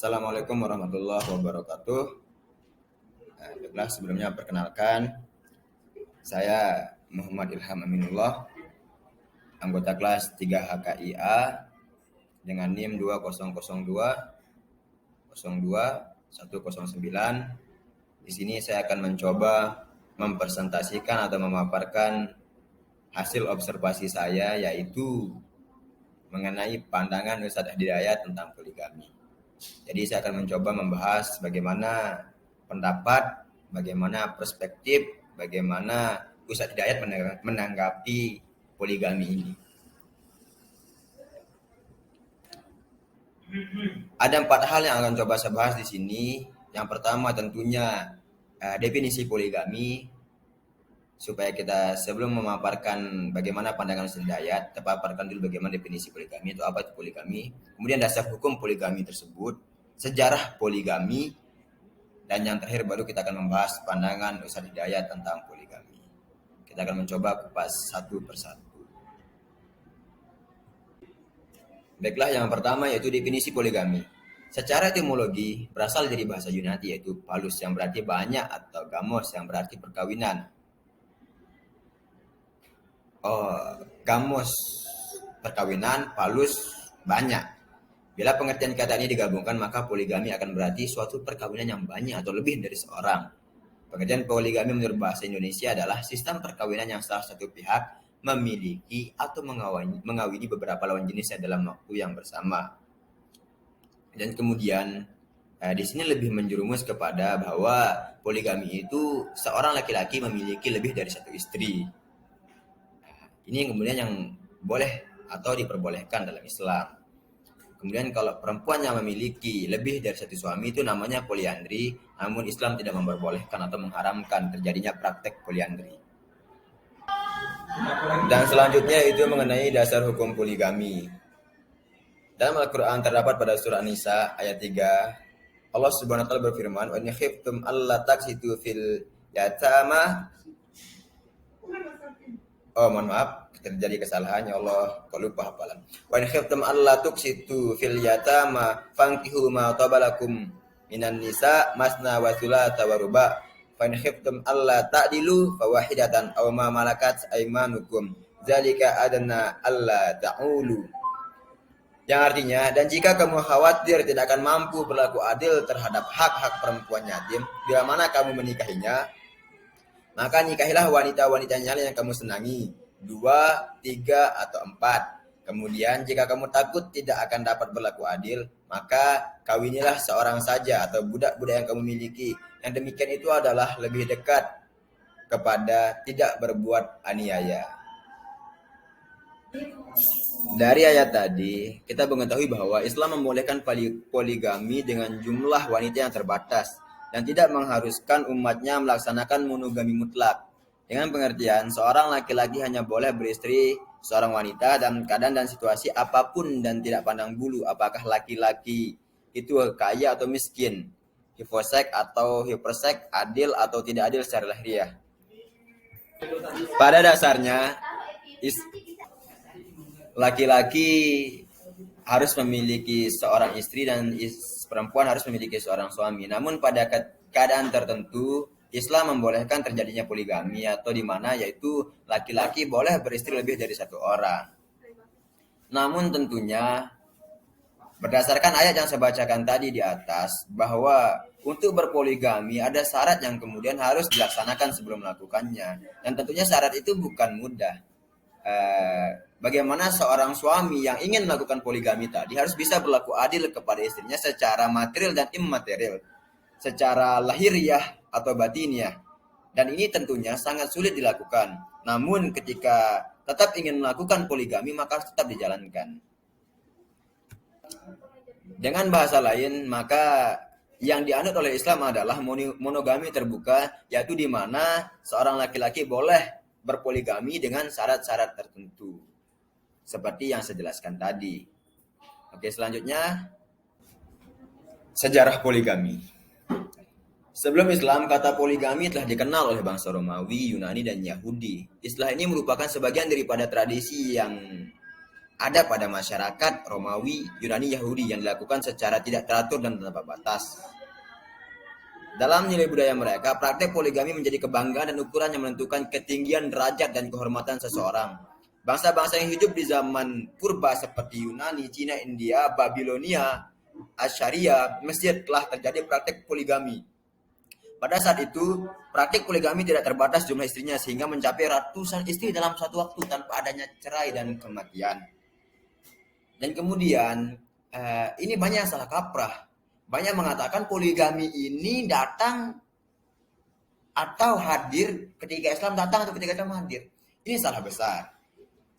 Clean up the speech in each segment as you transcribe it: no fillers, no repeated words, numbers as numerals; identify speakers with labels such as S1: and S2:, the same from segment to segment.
S1: Assalamualaikum warahmatullahi wabarakatuh. Baiklah, sebelumnya perkenalkan, saya Muhammad Ilham Aminullah, anggota kelas 3 HKIA dengan NIM 2002 109. Di sini saya akan mencoba mempresentasikan atau memaparkan hasil observasi saya, yaitu mengenai pandangan Ustadz Hidayat tentang poligami. Jadi saya akan mencoba membahas bagaimana pendapat, bagaimana perspektif, bagaimana Ustadz Hidayat menanggapi poligami ini. Ada 4 hal yang akan coba saya bahas di sini. Yang pertama tentunya definisi poligami, supaya kita sebelum memaparkan bagaimana pandangan Ustadz Hidayat, kita paparkan dulu bagaimana definisi poligami, itu apa itu poligami, kemudian dasar hukum poligami tersebut, sejarah poligami, dan yang terakhir baru kita akan membahas pandangan Ustadz Hidayat tentang poligami. Kita akan mencoba kupas satu persatu. Baiklah, yang pertama yaitu definisi poligami. Secara etimologi berasal dari bahasa Yunani yaitu palus yang berarti banyak atau gamos yang berarti perkawinan. Gamos perkawinan, palus banyak. Bila pengertian kata ini digabungkan, maka poligami akan berarti suatu perkawinan yang banyak atau lebih dari seorang. Pengertian poligami menurut bahasa Indonesia adalah sistem perkawinan yang salah satu pihak memiliki atau mengawini beberapa lawan jenisnya dalam waktu yang bersama. Dan kemudian di sini lebih menjerumus kepada bahwa poligami itu seorang laki-laki memiliki lebih dari satu istri. Ini kemudian yang boleh atau diperbolehkan dalam Islam. Kemudian kalau perempuan yang memiliki lebih dari satu suami itu namanya poliandri, namun Islam tidak memperbolehkan atau mengharamkan terjadinya praktek poliandri. Dan selanjutnya itu mengenai dasar hukum poligami. Dalam Al-Quran terdapat pada surah An-Nisa ayat 3, Allah Subhanahu wa taala berfirman, "Wa in khiftum alla taksitu fil yatama." Mohon maaf, terjadi kesalahan, ya Allah, kok lupa hafalan. Wa in khiftum alla tuksitu fil yatama fankihu ma tabalakum minan nisa masna wa thulatha wa ruba. Fa in khiftum alla ta'dilu fawahidatan aw ma malakat aymanukum zalika adna alla ta'ulu. Yang artinya, dan jika kamu khawatir tidak akan mampu berlaku adil terhadap hak-hak perempuan yatim, bila mana kamu menikahinya, maka nikahilah wanita-wanita yang kamu senangi, 2, 3, atau 4. Kemudian jika kamu takut tidak akan dapat berlaku adil, maka kawinilah seorang saja atau budak-budak yang kamu miliki. Yang demikian itu adalah lebih dekat kepada tidak berbuat aniaya. Dari ayat tadi, kita mengetahui bahwa Islam membolehkan poligami dengan jumlah wanita yang terbatas dan tidak mengharuskan umatnya melaksanakan monogami mutlak. Dengan pengertian, seorang laki-laki hanya boleh beristri seorang wanita dalam keadaan dan situasi apapun dan tidak pandang bulu apakah laki-laki itu kaya atau miskin, hifosek atau hipersek, adil atau tidak adil secara lahiriah. Pada dasarnya, laki-laki harus memiliki seorang istri dan perempuan harus memiliki seorang suami. Namun pada keadaan tertentu, Islam membolehkan terjadinya poligami atau di mana yaitu laki-laki boleh beristri lebih dari satu orang. Namun tentunya berdasarkan ayat yang saya bacakan tadi di atas, bahwa untuk berpoligami ada syarat yang kemudian harus dilaksanakan sebelum melakukannya. Dan tentunya syarat itu bukan mudah. Bagaimana seorang suami yang ingin melakukan poligami tadi harus bisa berlaku adil kepada istrinya secara material dan immaterial, secara lahiriah atau batiniah. Dan ini tentunya sangat sulit dilakukan. Namun ketika tetap ingin melakukan poligami maka harus tetap dijalankan. Dengan bahasa lain, maka yang dianut oleh Islam adalah monogami terbuka, yaitu di mana seorang laki-laki boleh berpoligami dengan syarat-syarat tertentu seperti yang saya jelaskan tadi. Oke, selanjutnya sejarah poligami. Sebelum Islam, kata poligami telah dikenal oleh bangsa Romawi, Yunani, dan Yahudi. Istilah ini merupakan sebagian daripada tradisi yang ada pada masyarakat Romawi, Yunani, Yahudi yang dilakukan secara tidak teratur dan tanpa batas. Dalam nilai budaya mereka, praktek poligami menjadi kebanggaan dan ukuran yang menentukan ketinggian derajat dan kehormatan seseorang. Bangsa-bangsa yang hidup di zaman purba seperti Yunani, Cina, India, Babilonia, Assyria, Mesir telah terjadi praktek poligami. Pada saat itu, praktik poligami tidak terbatas jumlah istrinya sehingga mencapai ratusan istri dalam satu waktu tanpa adanya cerai dan kematian. Dan kemudian ini banyak yang salah kaprah. Banyak mengatakan poligami ini datang atau hadir ketika Islam datang atau ketika Islam hadir. Ini salah besar.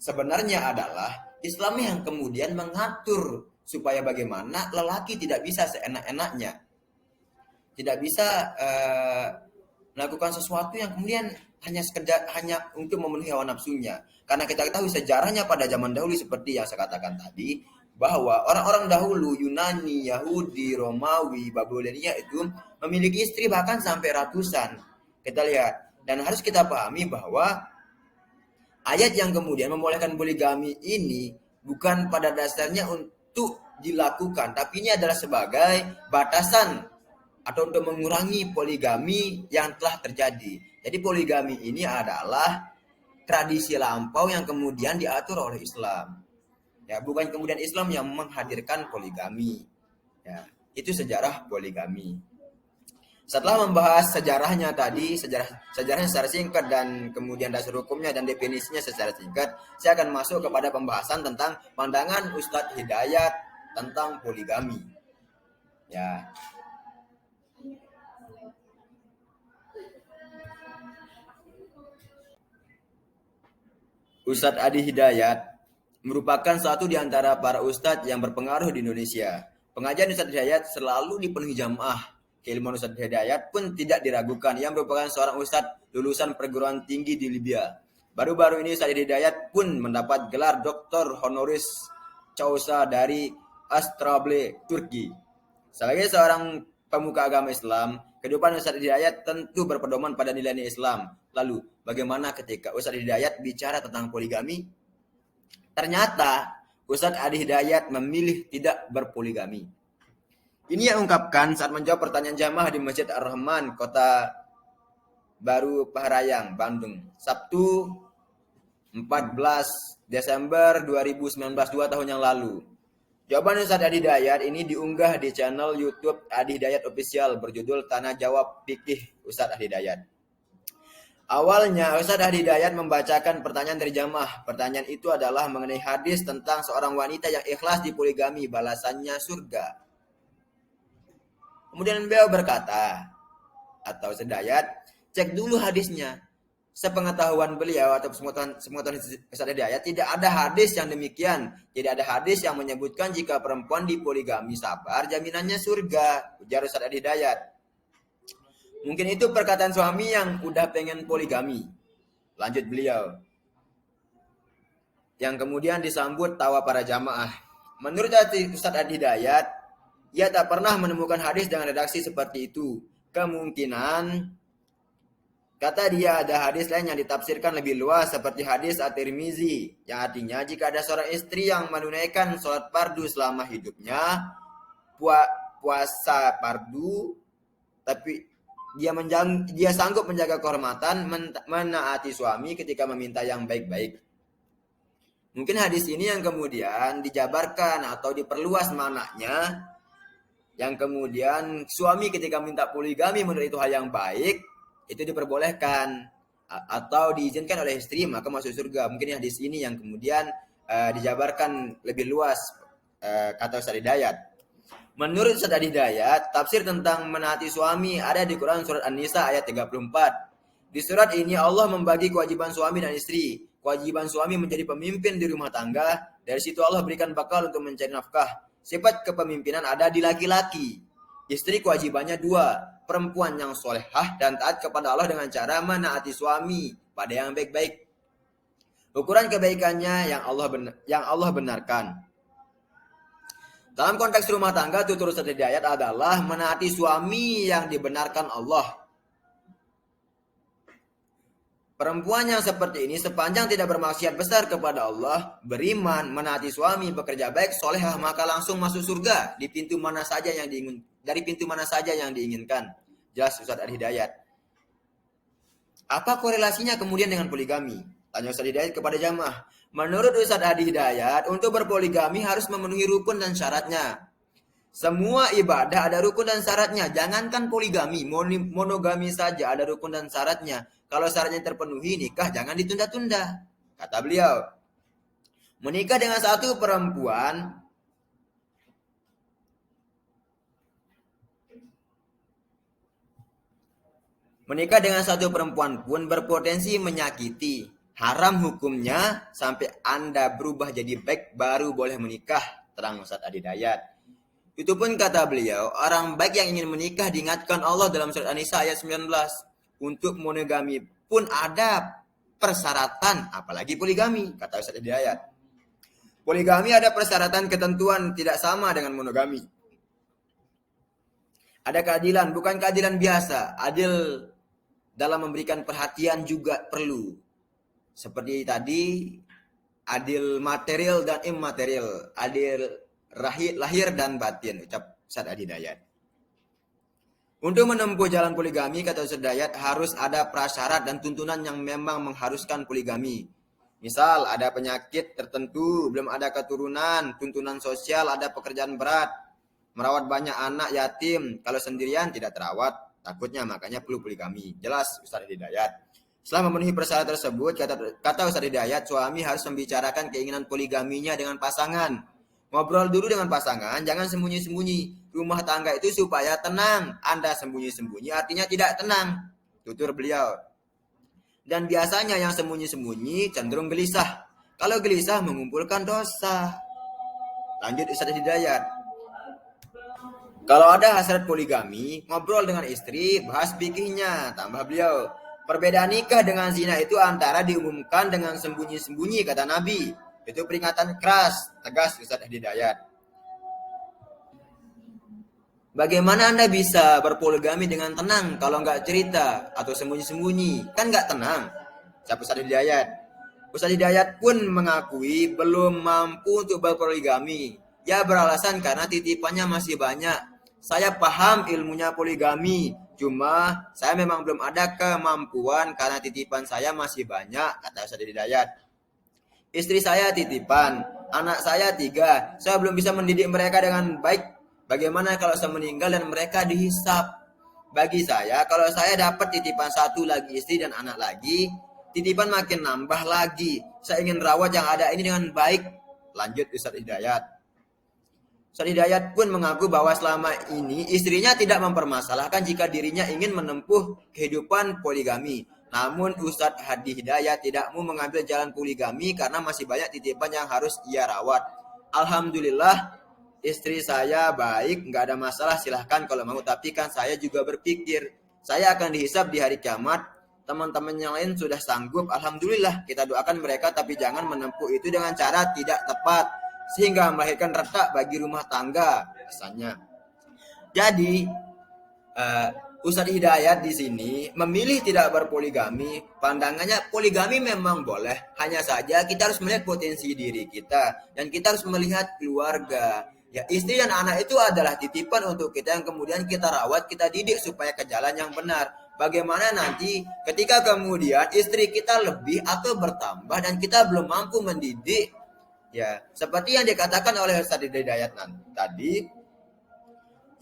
S1: Sebenarnya adalah Islam yang kemudian mengatur supaya bagaimana lelaki tidak bisa seenak-enaknya. Tidak bisa melakukan sesuatu yang kemudian hanya untuk memenuhi hawa nafsunya. Karena kita ketahui sejarahnya pada zaman dahulu seperti yang saya katakan tadi, bahwa orang-orang dahulu Yunani, Yahudi, Romawi, Babilonia itu memiliki istri bahkan sampai ratusan. Kita lihat, dan harus kita pahami bahwa ayat yang kemudian membolehkan poligami ini bukan pada dasarnya untuk dilakukan, tapi ini adalah sebagai batasan atau untuk mengurangi poligami yang telah terjadi. Jadi poligami ini adalah tradisi lampau yang kemudian diatur oleh Islam. Ya, bukan kemudian Islam yang menghadirkan poligami. Ya, itu sejarah poligami. Setelah membahas sejarahnya tadi, sejarahnya secara singkat dan kemudian dasar hukumnya dan definisinya secara singkat, saya akan masuk kepada pembahasan tentang pandangan Ustadz Hidayat tentang poligami. Ya. Ustadz Adi Hidayat merupakan satu di antara para ustadz yang berpengaruh di Indonesia. Pengajian Ustadz Hidayat selalu dipenuhi jamaah. Keilmuan Ustadz Hidayat pun tidak diragukan. Ia merupakan seorang ustadz lulusan perguruan tinggi di Libya. Baru-baru ini Ustadz Hidayat pun mendapat gelar Dr. Honoris Causa dari Astrable, Turki. Sebagai seorang pemuka agama Islam, kehidupan Ustadz Hidayat tentu berpedoman pada nilai-nilai Islam. Lalu, bagaimana ketika Ustadz Hidayat bicara tentang poligami? Ternyata Ustadz Adi Hidayat memilih tidak berpoligami. Ini yang ungkapkan saat menjawab pertanyaan jamaah di Masjid Ar-Rahman, Kota Baru Paharayang, Bandung, Sabtu 14 Desember 2019, 2 tahun yang lalu. Jawaban Ustadz Adi Hidayat ini diunggah di channel YouTube Adi Hidayat Official berjudul Tanah Jawab Fikih Ustadz Adi Hidayat. Awalnya Ustadz Adi Hidayat membacakan pertanyaan dari jamaah. Pertanyaan itu adalah mengenai hadis tentang seorang wanita yang ikhlas dipoligami, balasannya surga. Kemudian beliau berkata, atau Hidayat, cek dulu hadisnya. Sepengetahuan beliau atau sepengetahuan Ustadz Hidayat, tidak ada hadis yang demikian. Tidak ada hadis yang menyebutkan jika perempuan dipoligami sabar, jaminannya surga. Ujar Ustadz Adi Hidayat. Mungkin itu perkataan suami yang udah pengen poligami. Lanjut beliau. Yang kemudian disambut tawa para jamaah. Menurut Ustadz Adi Hidayat, ia tak pernah menemukan hadis dengan redaksi seperti itu. Kemungkinan, kata dia, ada hadis lain yang ditafsirkan lebih luas seperti hadis At-Tirmizi. Yang artinya jika ada seorang istri yang menunaikan sholat fardu selama hidupnya, puasa fardu, tapi dia sanggup menjaga kehormatan, menaati suami ketika meminta yang baik-baik. Mungkin hadis ini yang kemudian dijabarkan atau diperluas maknanya, yang kemudian suami ketika minta poligami menurut itu hal yang baik, itu diperbolehkan atau diizinkan oleh istri, maka masuk surga. Mungkin hadis ini yang kemudian dijabarkan lebih luas, kata Ustadz Hidayat. Menurut Ustadz Adi Hidayat, tafsir tentang menaati suami ada di Quran surat An-Nisa ayat 34. Di surat ini Allah membagi kewajiban suami dan istri. Kewajiban suami menjadi pemimpin di rumah tangga. Dari situ Allah berikan bakal untuk mencari nafkah. Sifat kepemimpinan ada di laki-laki. Istri kewajibannya 2, perempuan yang solehah dan taat kepada Allah dengan cara menaati suami pada yang baik-baik. Ukuran kebaikannya yang Allah benarkan. Dalam konteks rumah tangga, tutur Ustadz Hidayat adalah menaati suami yang dibenarkan Allah. Perempuan yang seperti ini sepanjang tidak bermaksiat besar kepada Allah, beriman, menaati suami, bekerja baik, solehah, maka langsung masuk surga di pintu mana saja yang diingin, dari pintu mana saja yang diinginkan. Jelas Ustaz Al-Hidayat. Apa korelasinya kemudian dengan poligami? Tanya Ustaz Hidayat kepada jamaah. Menurut Ustaz Hidayat, untuk berpoligami harus memenuhi rukun dan syaratnya. Semua ibadah ada rukun dan syaratnya. Jangankan poligami, monogami saja ada rukun dan syaratnya. Kalau syaratnya terpenuhi, nikah jangan ditunda-tunda. Kata beliau, menikah dengan satu perempuan pun berpotensi menyakiti. Haram hukumnya sampai Anda berubah jadi baik baru boleh menikah, terang Ustaz Hidayat. Itu pun kata beliau, orang baik yang ingin menikah diingatkan Allah dalam surat An-Nisa ayat 19. Untuk monogami pun ada persyaratan, apalagi poligami, kata Ustaz Hidayat. Poligami ada persyaratan ketentuan tidak sama dengan monogami. Ada keadilan, bukan keadilan biasa. Adil dalam memberikan perhatian juga perlu. Seperti tadi, adil material dan immaterial. Adil lahir dan batin, ucap Ustaz Hidayat. Untuk menempuh jalan poligami, kata Ustaz Hidayat, harus ada prasyarat dan tuntunan yang memang mengharuskan poligami. Misal, ada penyakit tertentu, belum ada keturunan, tuntunan sosial, ada pekerjaan berat, merawat banyak anak yatim, kalau sendirian tidak terawat, takutnya makanya perlu poligami. Jelas Ustaz Hidayat. Setelah memenuhi persyaratan tersebut, kata Ustaz Hidayat, suami harus membicarakan keinginan poligaminya dengan pasangan. Ngobrol dulu dengan pasangan, jangan sembunyi-sembunyi. Rumah tangga itu supaya tenang. Anda sembunyi-sembunyi artinya tidak tenang. Tutur beliau. Dan biasanya yang sembunyi-sembunyi cenderung gelisah. Kalau gelisah mengumpulkan dosa. Lanjut Ustaz Hidayat. Kalau ada hasrat poligami, ngobrol dengan istri, bahas fikihnya. Tambah beliau. Perbedaan nikah dengan zina itu antara diumumkan dengan sembunyi-sembunyi, kata Nabi. Itu peringatan keras, tegas Ustaz Hidayat. Bagaimana Anda bisa berpoligami dengan tenang kalau nggak cerita atau sembunyi-sembunyi? Kan nggak tenang. Siapa Ustaz Hidayat? Ustaz Hidayat pun mengakui belum mampu untuk berpoligami. Ya beralasan karena titipannya masih banyak. Saya paham ilmunya poligami, cuma saya memang belum ada kemampuan karena titipan saya masih banyak, kata Ustaz Hidayat. Istri saya titipan, anak saya 3. Saya belum bisa mendidik mereka dengan baik. Bagaimana kalau saya meninggal dan mereka dihisap? Bagi saya, kalau saya dapat titipan 1 lagi istri dan anak lagi, titipan makin nambah lagi. Saya ingin rawat yang ada ini dengan baik. Lanjut Ustaz Hidayat. Ustaz Hidayat pun mengaku bahwa selama ini istrinya tidak mempermasalahkan jika dirinya ingin menempuh kehidupan poligami. Namun Ustaz Hidayat tidak mau mengambil jalan poligami karena masih banyak titipan yang harus ia rawat. Alhamdulillah istri saya baik, nggak ada masalah, silahkan kalau mau. Tapi kan saya juga berpikir, saya akan dihisap di hari kiamat. Teman-teman yang lain sudah sanggup, alhamdulillah. Kita doakan mereka, tapi jangan menempuh itu dengan cara tidak tepat, sehingga melahirkan retak bagi rumah tangga, kesannya. Jadi, Ustaz Hidayat di sini memilih tidak berpoligami. Pandangannya poligami memang boleh, hanya saja kita harus melihat potensi diri kita dan kita harus melihat keluarga. Ya, istri dan anak itu adalah titipan untuk kita yang kemudian kita rawat, kita didik supaya ke jalan yang benar. Bagaimana nanti ketika kemudian istri kita lebih atau bertambah dan kita belum mampu mendidik, ya seperti yang dikatakan oleh Ustaz Hidayat tadi,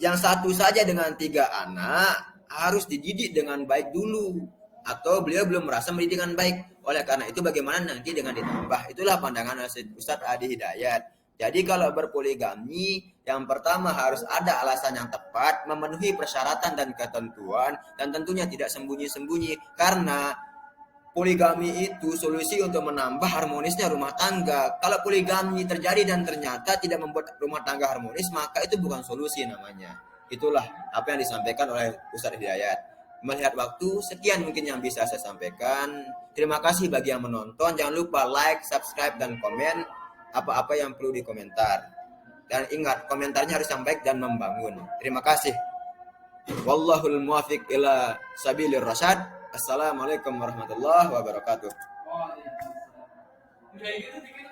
S1: yang satu saja dengan 3 anak harus dididik dengan baik dulu, atau beliau belum merasa mendidik dengan baik. Oleh karena itu bagaimana nanti dengan ditambah? Itulah pandangan Ustaz Hidayat. Jadi kalau berpoligami, yang pertama harus ada alasan yang tepat, memenuhi persyaratan dan ketentuan, dan tentunya tidak sembunyi-sembunyi. Karena poligami itu solusi untuk menambah harmonisnya rumah tangga. Kalau poligami terjadi dan ternyata tidak membuat rumah tangga harmonis, maka itu bukan solusi namanya. Itulah apa yang disampaikan oleh Ustaz Hidayat. Melihat waktu, sekian mungkin yang bisa saya sampaikan. Terima kasih bagi yang menonton. Jangan lupa like, subscribe, dan komen apa-apa yang perlu dikomentar. Dan ingat, komentarnya harus yang baik dan membangun. Terima kasih. Wallahul muwaffiq ila sabilir rasyad. Assalamualaikum warahmatullahi wabarakatuh.
S2: Waalaikumsalam. Udah gitu dikit